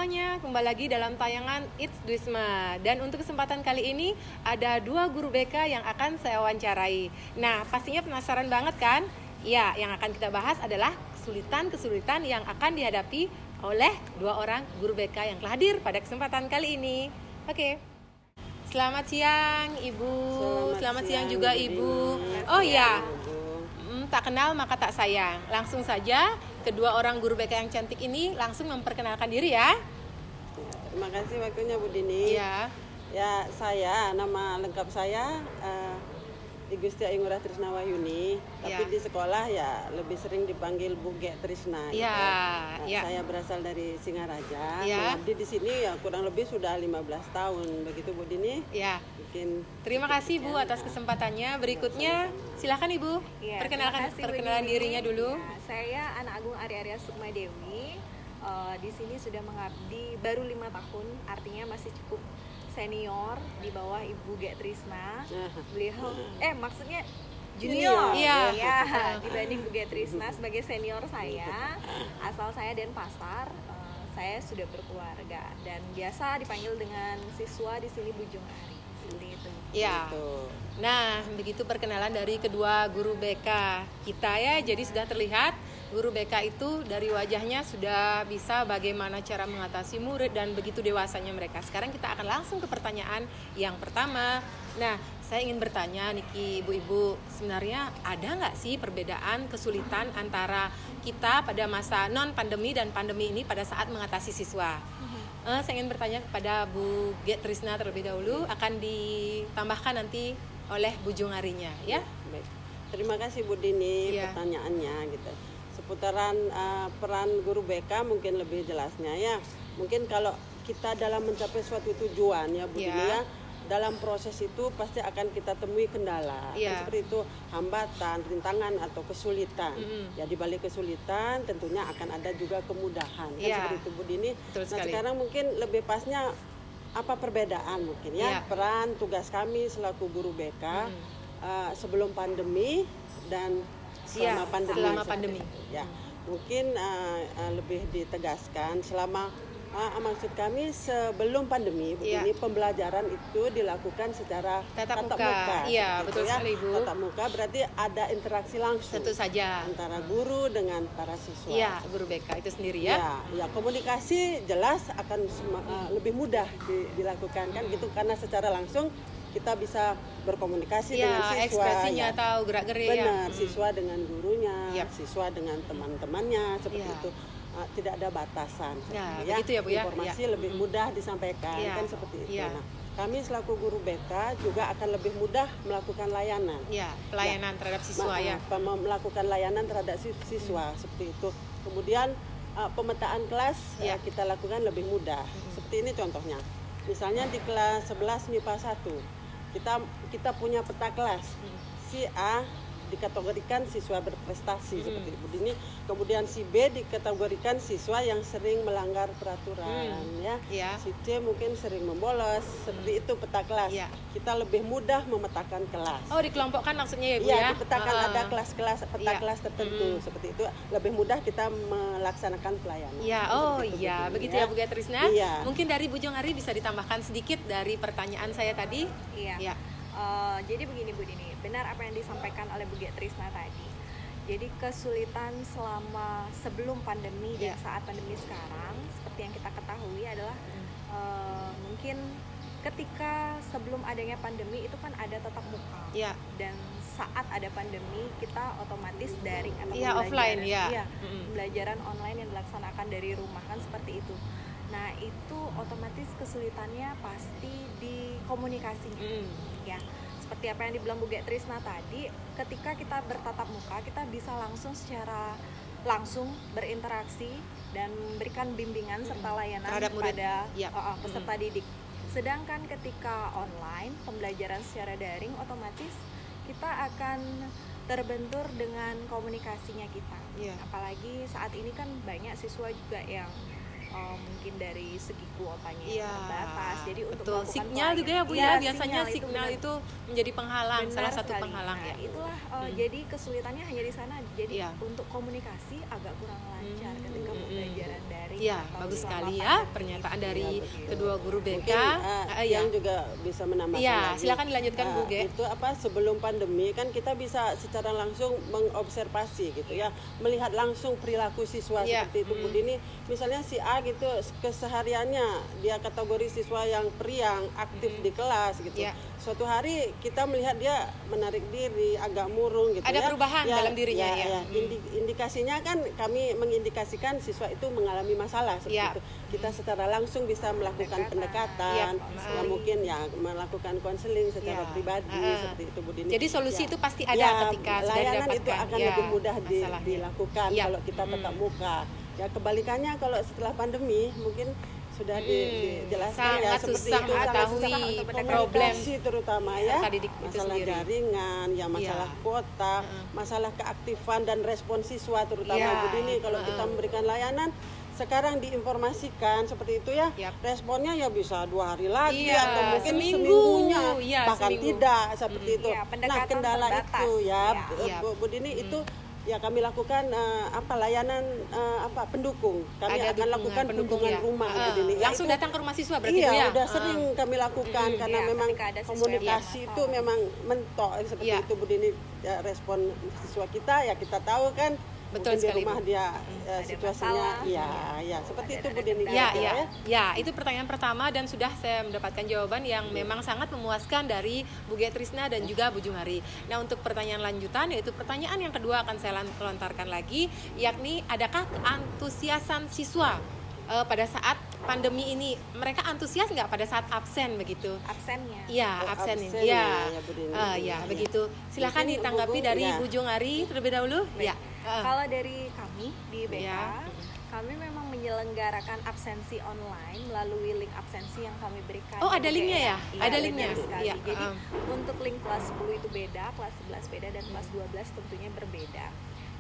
semuanya, kembali lagi dalam tayangan It's Duisma. Dan untuk kesempatan kali ini ada 2 guru BK yang akan saya wawancarai. Nah, pastinya penasaran banget kan? Ya, yang akan kita bahas adalah kesulitan-kesulitan yang akan dihadapi oleh 2 orang guru BK yang telah hadir pada kesempatan kali ini. Oke. Selamat siang, Ibu. Selamat siang juga, Ibu. Oh iya. Tak kenal maka tak sayang. Langsung saja kedua orang guru BK yang cantik ini langsung memperkenalkan diri ya. Terima kasih waktunya Bu Dini. Iya. Ya, saya nama lengkap saya Igusti Aingurah Trisna Wahyuni, tapi di sekolah ya lebih sering dipanggil Bu Ge Trisna. Iya. Gitu. Ya. Saya berasal dari Singaraja. Ya. Mengabdi di sini ya kurang lebih sudah 15 tahun. Begitu Bu Dini? Ya. Mungkin Terima kasih Bu atas kesempatannya. Berikutnya silakan Ibu Ya, perkenalkan dirinya dulu. Ya, saya Anak Agung Arya Sukma Dewi. Di sini sudah mengabdi baru 5 tahun, artinya masih cukup senior di bawah Ibu Ge Trisna. Beliau maksudnya junior. Iya. Ya, dibanding Bu Ge Trisna sebagai senior saya. Asal saya Denpasar. Saya sudah berkeluarga dan biasa dipanggil dengan siswa di sini Bujung Ari. Seperti itu. Ya. Nah, begitu perkenalan dari kedua guru BK kita ya. Jadi sudah terlihat guru BK itu dari wajahnya sudah bisa bagaimana cara mengatasi murid dan begitu dewasanya mereka. Sekarang kita akan langsung ke pertanyaan yang pertama. Nah, saya ingin bertanya Niki, ibu-ibu, sebenarnya ada nggak sih perbedaan kesulitan antara kita pada masa non-pandemi dan pandemi ini pada saat mengatasi siswa? Saya ingin bertanya kepada Bu Ge Trisna terlebih dahulu, akan ditambahkan nanti oleh Bu Jungarinya ya. Baik. Terima kasih Bu Dini pertanyaannya gitu. Seputaran peran guru BK mungkin lebih jelasnya ya. Mungkin kalau kita dalam mencapai suatu tujuan ya Bu Dini ya, dalam proses itu pasti akan kita temui kendala. Kan seperti itu, hambatan, rintangan atau kesulitan. Ya di balik kesulitan tentunya akan ada juga kemudahan. Kan seperti itu Bu Dini. Nah, sekarang mungkin lebih pasnya apa perbedaan mungkin ya peran tugas kami selaku guru BK sebelum pandemi dan selama pandemi. Ya, mungkin lebih ditegaskan maksud kami sebelum pandemi ini pembelajaran itu dilakukan secara tatap muka. Iya, betul sekali Bu. Tatap muka berarti ada interaksi langsung. Tentu saja. Antara guru dengan para siswa. Iya, guru BK itu sendiri ya. Ya, komunikasi jelas akan lebih mudah dilakukan kan gitu karena secara langsung kita bisa berkomunikasi dengan siswa. Ekspresinya atau gerak-gerik. Benar, siswa dengan gurunya, siswa dengan teman-temannya seperti itu. Tidak ada batasan. Begitu ya Bu ya. Informasi lebih mudah disampaikan kan seperti itu. Nah, kami selaku guru BK juga akan lebih mudah melakukan layanan. Pelayanan terhadap siswa melakukan layanan terhadap siswa seperti itu. Kemudian pemetaan kelas kita lakukan lebih mudah. Seperti ini contohnya. Misalnya di kelas 11 MIPA 1 kita punya peta kelas. Si A dikategorikan siswa berprestasi seperti Bu Dini, kemudian si B dikategorikan siswa yang sering melanggar peraturan si C mungkin sering membolos seperti itu peta kelas. Kita lebih mudah memetakan kelas. Oh, dikelompokkan maksudnya ya Bu ya? Dipetakan ada kelas-kelas peta kelas tertentu seperti itu, lebih mudah kita melaksanakan pelayanan. Begitu ya Bu Ge Trisna. Mungkin dari Bu Jungari bisa ditambahkan sedikit dari pertanyaan saya tadi. Jadi begini Bu Dini, benar apa yang disampaikan oleh Bu Ge Trisna tadi. Jadi kesulitan selama sebelum pandemi dan saat pandemi sekarang, seperti yang kita ketahui adalah mungkin ketika sebelum adanya pandemi itu kan ada tatap muka. Dan saat ada pandemi kita otomatis daring atau offline pembelajaran online yang dilaksanakan dari rumah kan seperti itu. Nah, itu otomatis kesulitannya pasti di komunikasinya. Seperti apa yang dibilang Bu Ge Trisna tadi, ketika kita bertatap muka, kita bisa secara langsung berinteraksi dan memberikan bimbingan serta layanan kepada peserta didik. Sedangkan ketika online, pembelajaran secara daring, otomatis kita akan terbentur dengan komunikasinya kita. Apalagi saat ini kan banyak siswa juga yang mungkin dari segi kuotanya Iya, yang terbatas. Jadi untuk betul. melakukan Signal juga ya Bu Iya, ya, biasanya signal benar. itu menjadi penghalang, Benar salah satu sekali. penghalang Nah, ya. itulah jadi kesulitannya hanya di sana. Jadi Iya. untuk komunikasi agak kurang lancar ketika pembelajaran daring. Iya, atau bagus selama sekali ya pandemi. pernyataan dari betul. kedua guru BK. Mungkin Iya. yang juga bisa menambahkan Iya, lagi. silakan dilanjutkan Bu Ge. Itu sebelum pandemi kan kita bisa secara langsung mengobservasi gitu ya, melihat langsung perilaku siswa Iya. seperti itu Bu Dini. Misalnya si A gitu kesehariannya dia kategori siswa yang periang, aktif di kelas gitu. Iya. Suatu hari kita melihat dia menarik diri, agak murung gitu Ada ya. perubahan dalam dirinya ya. Indikasinya kan kami mengindikasikan siswa itu mengalami masalah seperti Iya. itu. Kita secara langsung bisa melakukan pendekatan, Iya. ya mungkin ya melakukan konseling secara Iya. pribadi seperti itu Bu Dini. Jadi solusi Ya. itu pasti ada Ya, ketika sudah layanan didapatkan. itu akan Ya, lebih mudah masalahnya. dilakukan Iya. kalau kita tetap muka. Ya kebalikannya kalau setelah pandemi mungkin sudah dijelaskan ya sangat seperti susah itu, sangat mengetahui susah problem komunikasi terutama ya, peserta didik itu masalah sendiri. jaringan, ya masalah Iya. kuota, masalah keaktifan dan respon siswa terutama Iya. Bu Dini kalau kita memberikan layanan sekarang diinformasikan seperti itu ya, Yap. responnya ya bisa 2 hari lagi Iya, atau mungkin seminggu. seminggunya, Iya, bahkan seminggu. tidak seperti itu. Iya, Nah pendekatan kendala terbatas. itu ya, Iya. Bu Dini itu ya kami lakukan layanan pendukung. Kami Ada akan lakukan pendukung kunjungan ya. rumah Bu Dini. Ya, Langsung itu- datang ke rumah siswa berarti Iya, Bu ya. udah sering kami lakukan karena Iya, memang ketika ada siswa yang komunikasi bermasalah. itu memang mentok seperti Iya. itu Bu Dini. Ya, respon siswa kita ya kita tahu kan. Betul mungkin sekali, di rumah Bu. dia Ada situasinya masalah. ya seperti Ada itu Bu Dini. Ya, kira-kira ya, ya, itu pertanyaan pertama dan sudah saya mendapatkan jawaban yang memang sangat memuaskan dari Bu Ge Trisna dan juga Bu Jumari. Nah, untuk pertanyaan lanjutan yaitu pertanyaan yang kedua akan saya lontarkan lagi, yakni adakah keantusiasan siswa pada saat pandemi ini? Mereka antusias nggak pada saat absen begitu? Absennya. Iya, Oh, absen. absen Iya, ya, Bu Dini. ya, Iya. begitu. Silakan Mungkin ditanggapi Bu, dari ya. Bu Jungari terlebih dahulu. Baik. Ya. Kalau dari kami di BK, Ya. kami memang menyelenggarakan absensi online melalui link absensi yang kami berikan. Oh, ada di linknya BK. ya? Iya, Ada benar linknya? sekali. Iya, Jadi untuk link kelas 10 itu beda, kelas 11 beda, dan kelas 12 tentunya berbeda.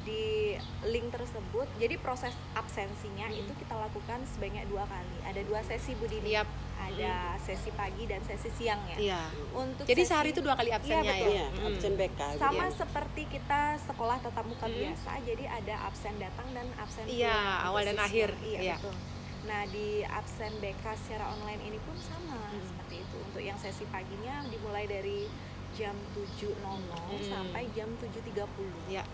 Di link tersebut, jadi proses absensinya itu kita lakukan sebanyak 2 kali. Ada 2 sesi Bu Dini. Yap. Ada sesi pagi dan sesi siang ya. Iya. Untuk Jadi sesi- sehari itu 2 kali absennya Iya, ya. betul. Iya, absen BK. Sama gitu. seperti kita sekolah tatap muka biasa, jadi ada absen datang dan absen Iya, pulang untuk awal dan siswa. akhir. Iya, Iya. betul. Nah, di absen BK secara online ini pun sama seperti itu. Untuk yang sesi paginya dimulai dari jam 7.00 sampai jam 7.30. Iya.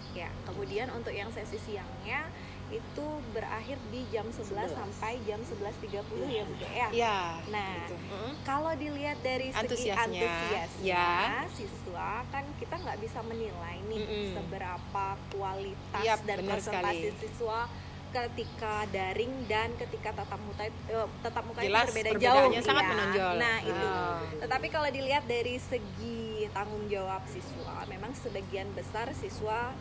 Ya, kemudian untuk yang sesi siangnya itu berakhir di jam 11 sampai jam 11.30 ya Bu ya. Iya. Nah, gitu. kalau dilihat dari segi Antusiasnya, antusiasnya, ya. siswa kan kita nggak bisa menilai nih seberapa kualitas Yap, dan benar presentasi sekali. siswa ketika daring dan ketika tatap muka itu Jelas, berbeda jauh. perbedaannya sangat Iya. menonjol. Nah, itu. Oh. Tetapi kalau dilihat dari segi tanggung jawab siswa, memang sebagian besar siswa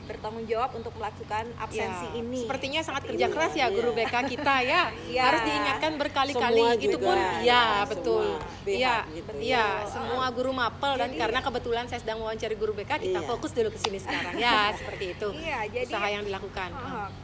bertanggung jawab untuk melakukan absensi Ya, ini. sepertinya sangat kerja keras ya guru BK kita ya. Iya. Harus diingatkan berkali-kali. Semua Itu juga, pun ya, ya semua betul. pihak Iya, gitu. iya, semua guru mapel dan Jadi- karena kebetulan saya sedang mewawancari guru BK, kita Iya. fokus dulu ke sini sekarang. Ya, seperti itu. Iya, jadi Usaha yang dilakukan.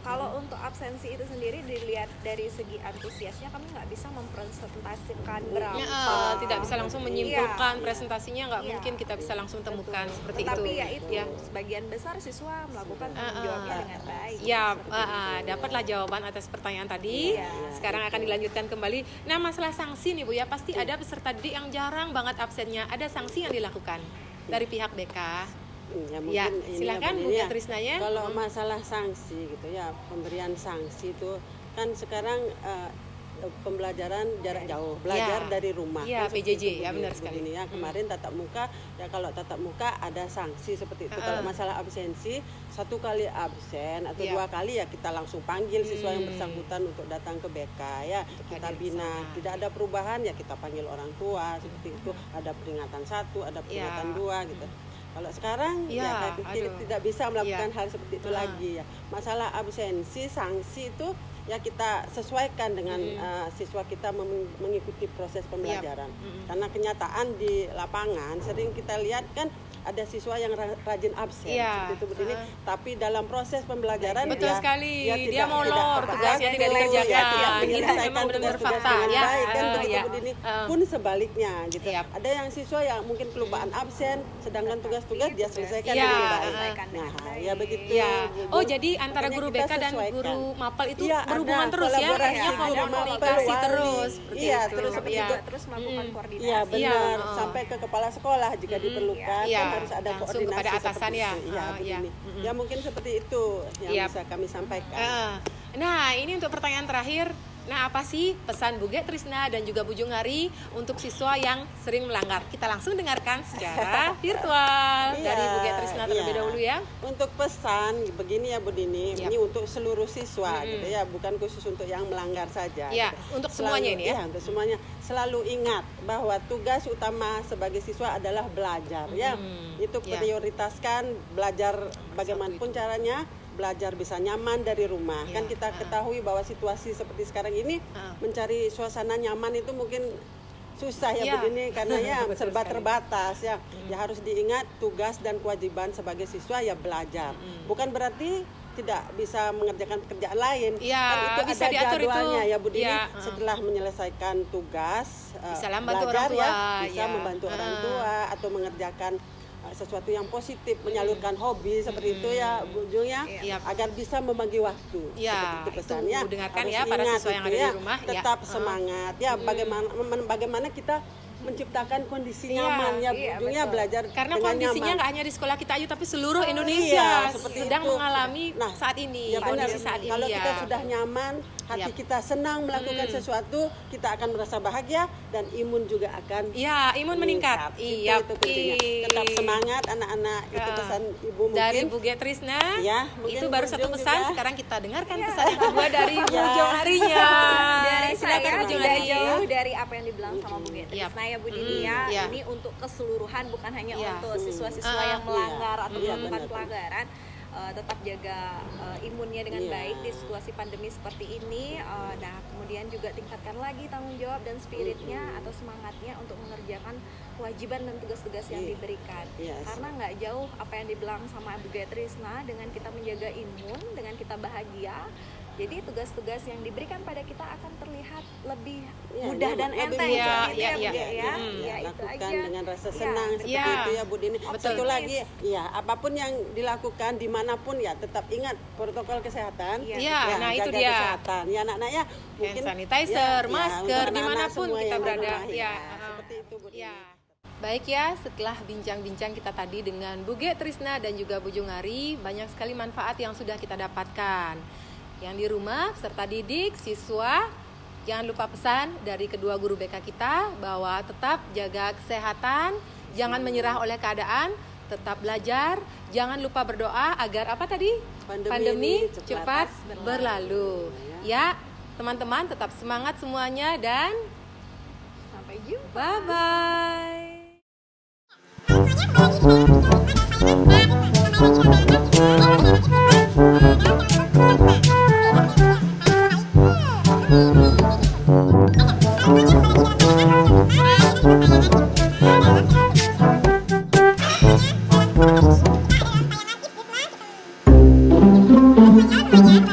Kalau untuk absensi itu sendiri dilihat dari segi antusiasnya, kami nggak bisa mempresentasikan berapa. Ya, tidak bisa langsung menyimpulkan Iya. presentasinya, nggak Iya. mungkin kita bisa langsung temukan Betul. seperti Tetapi itu. ya itu Ya. sebagian besar siswa melakukan tanggung jawabnya dengan baik. Ya, dapatlah jawaban atas pertanyaan tadi. Iya. Sekarang akan dilanjutkan kembali. Nah, masalah sanksi nih Bu ya, pasti ada peserta didik yang jarang banget absennya. Ada sanksi yang dilakukan dari pihak BK. Ya, Ya, mungkin ini silakan Bu Bu Dini Ge Trisnanya. Kalau masalah sanksi gitu ya, pemberian sanksi itu kan sekarang pembelajaran jarak jauh, belajar Ya. dari rumah. Ya, Kan seperti PJJ, itu, ya, Bu, benar Bu sekali. Dini, ya. Kemarin tatap muka, ya kalau tatap muka ada sanksi seperti itu. Kalau masalah absensi, 1 kali absen atau Ya. 2 kali ya kita langsung panggil siswa yang bersangkutan untuk datang ke BK ya. Kita hadir bina. sana. Tidak ada perubahan ya kita panggil orang tua seperti itu. Ada peringatan 1, ada peringatan 2 gitu. Kalau sekarang Ya, kita aduh. tidak bisa melakukan Ya. hal seperti itu lagi ya. Masalah absensi, sanksi itu ya kita sesuaikan dengan siswa kita mengikuti proses pembelajaran. Karena kenyataan di lapangan sering kita lihat kan ada siswa yang rajin absen Iya. seperti itu Bu Dini. Tapi dalam proses pembelajaran Betul ya, sekali, ya dia tidak molor, apa-apa. tugasnya tidak Betul, dikerjakan. ya, tidak Itu menyelesaikan memang benar-benar tugas-tugas fakta, dengan ya. baik kan begitu Ya. Bu Dini. Pun sebaliknya gitu. Iya. Ada yang siswa yang mungkin kelupaan absen, sedangkan tugas-tugas dia selesaikan Iya. dengan baik. Selesaikan dengan Nah, baik. ya begitu. Iya. Bu. Oh, jadi antara Makanya guru kita BK dan sesuaikan. guru MAPEL itu Iya, berhubungan ada terus ya, kolaborasi artinya guru komunikasi MAPEL, terus. wali. seperti Iya, itu. terus Kami seperti juga terus melakukan koordinasi. Iya benar, Iya, sampai ke kepala sekolah jika diperlukan Iya, kan harus ada langsung koordinasi kepada atasan seperti ya. itu. Iya, Iya. begini. Ya mungkin seperti itu yang Iya. bisa kami sampaikan. Nah, ini untuk pertanyaan terakhir. Nah, apa sih pesan Bu Ge Trisna dan juga Bu Jungari untuk siswa yang sering melanggar? Kita langsung dengarkan secara virtual Iya, dari Bu Ge Trisna terlebih iya. dahulu ya. Untuk pesan begini ya Bu Dini, Yap. ini untuk seluruh siswa gitu ya, bukan khusus untuk yang melanggar saja. Iya, gitu. untuk semuanya ini ya. Iya, untuk semuanya. Selalu ingat bahwa tugas utama sebagai siswa adalah belajar ya. Itu Iya. prioritaskan belajar bagaimanapun caranya, belajar bisa nyaman dari rumah. Iya, Kan kita ketahui bahwa situasi seperti sekarang ini mencari suasana nyaman itu mungkin susah ya Iya. begini karena ya Betul serba sekali. terbatas ya. Ya harus diingat tugas dan kewajiban sebagai siswa ya belajar. Bukan berarti tidak bisa mengerjakan pekerjaan lain. Iya, Kan itu bisa ada diatur itu. jadwalnya ya Bu Dini. Iya, Setelah menyelesaikan tugas Bisa membantu belajar orang tua, ya, bisa ya. membantu orang tua atau mengerjakan sesuatu yang positif, menyalurkan hobi seperti itu ya Bu Jung ya, Iya. agar bisa membagi waktu. Iya, Seperti itu pesannya. itu dengarkan Harus ya para ingat siswa yang itu ada di ya, rumah, ya. tetap semangat ya. Bagaimana kita menciptakan kondisi Iya, nyaman ya Bu iya, Jung ya, betul. belajar Karena dengan kondisinya nyaman. nggak hanya di sekolah kita aja, tapi seluruh Indonesia Iya, seperti sedang itu. mengalami Nah, saat ini. Ya benar. Kondisi saat ini Kalau ya. kita sudah nyaman, hati Yap. kita senang melakukan sesuatu, kita akan merasa bahagia dan imun juga akan Iya, imun meningkat. Iya, Itu kuncinya. Tetap semangat anak-anak. Itu pesan Ibu mungkin. Dari Bu Ge Trisna. Ya, mungkin itu baru Bu satu Jung pesan. juga. Sekarang kita dengarkan pesan yang kedua dari Bu Ya. Jongarinya. Dari Silakan saya Bu tidak Jongari. jauh dari apa yang dibilang sama Bu Ge Yap. Trisna ya Bu Dini ya. Iya. Ini untuk keseluruhan bukan hanya Iya. untuk siswa-siswa yang Iya. melanggar atau Iya, melakukan benar. pelanggaran. Tetap jaga imunnya dengan Iya. baik di situasi pandemi seperti ini. Nah, kemudian juga tingkatkan lagi tanggung jawab dan spiritnya atau semangatnya untuk mengerjakan kewajiban dan tugas-tugas yang Iya. diberikan. Iya, Karena nggak jauh apa yang dibilang sama Bu Ge Trisna, dengan kita menjaga imun, dengan kita bahagia, jadi tugas-tugas yang diberikan pada kita akan terlihat lebih Iya, mudah dan lebih enteng mudah. seperti itu Iya, ya Bu iya. Ge ya. Ya, itu lakukan aja. dengan rasa Iya, senang seperti Iya. itu ya Bu Dini. Betul. Satu lagi ya, apapun yang dilakukan dimanapun ya tetap ingat protokol kesehatan. Iya. Iya, nah itu jaga dia. kesehatan. Ya anak-anak ya mungkin sanitizer, ya, masker, untuk anak-anak dimanapun semua kita yang berada. rumah, Ya, seperti itu Bu Dini. Ya. Baik ya, setelah bincang-bincang kita tadi dengan Bu Ge Trisna dan juga Bu Jungari, banyak sekali manfaat yang sudah kita dapatkan. Yang di rumah, peserta didik, siswa, jangan lupa pesan dari kedua guru BK kita bahwa tetap jaga kesehatan, jangan menyerah oleh keadaan, tetap belajar, jangan lupa berdoa agar apa tadi? Pandemi ini cepat berlalu. Ya, teman-teman tetap semangat semuanya dan Sampai jumpa. bye-bye. Thank you.